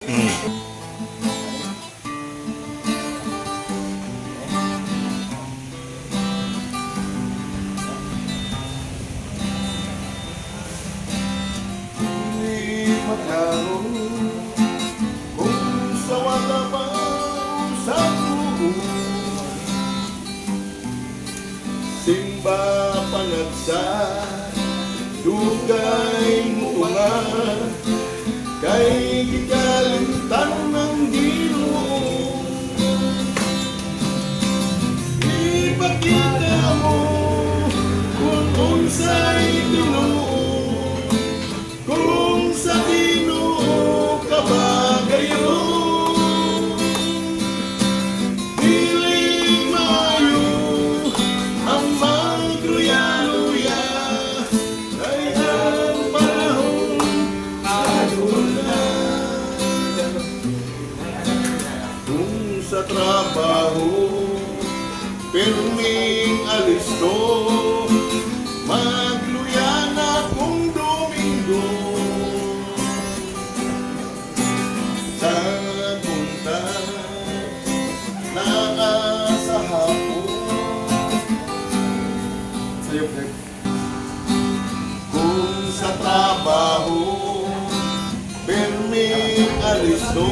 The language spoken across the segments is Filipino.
Hmm. Hindi magkaroon kung sa wala pa sa buhay. Simba panagsa, dugay mutunga, kay gikalimtan ng Ginoo. Ipakita mo kung unsay Ginoo, kung sa Ginoo ka ba gayon. Dili maayo ang magluya-luya, ay ang panahon adun na. Kung sa trabaho pirming alisto, magluya na kung Domingo. Sa buntag na sa hapon, sa'yo, Fred. Kung sa trabaho pirming alisto,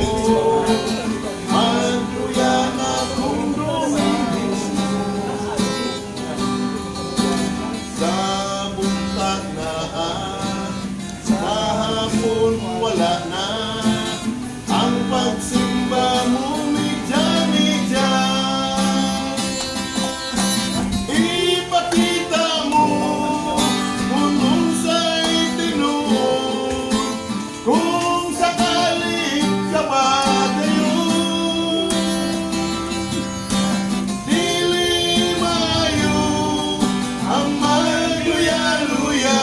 magluya na kung Domingo. Sa buntag na sa hapon wala na, ang pagsimba mo medya-medya. Ipakita mo kung unsay tinuod, kung sakali ka ba gayon. Dili maayo ang magluya-luya,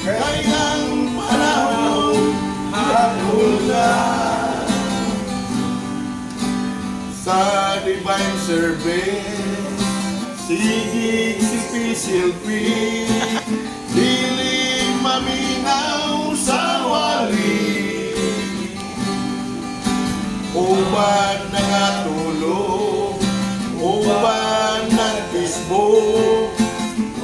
kay ang panahon hapon na. Sa divine service, sigig si Pisilpi, dili maminaw sa wali. Uban na nga tulog, uban ng Facebook,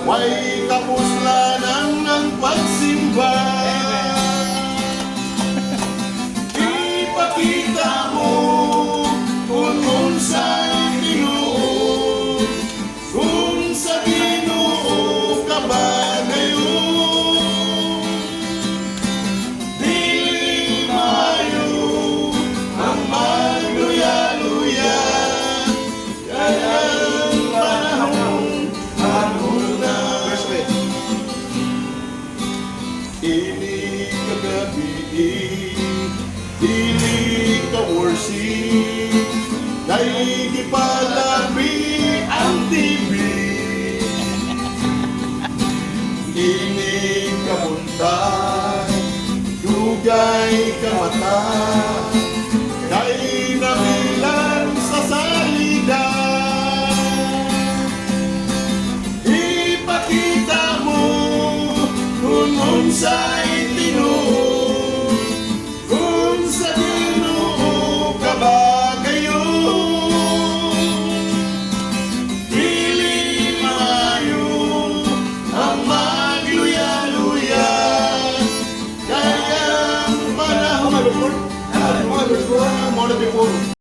way kapuslanan ng pagsimba. Ipakita mo kung unsay Ginoo, kung sa Ginoo ka ba gayon. Dili maayo ang magluya-luya, kay ang panahon adun na. Ini kagabi, dili ka worship, kay gipalabi ang TV. Ini ka buntag, dugay ka mata, kay nabilan sa salida. Ipakita mo kung unsay tinuod, kung sa Ginoo ka ba gayon. Dili maayo ang magluya-luya, kay ang panahon adun na.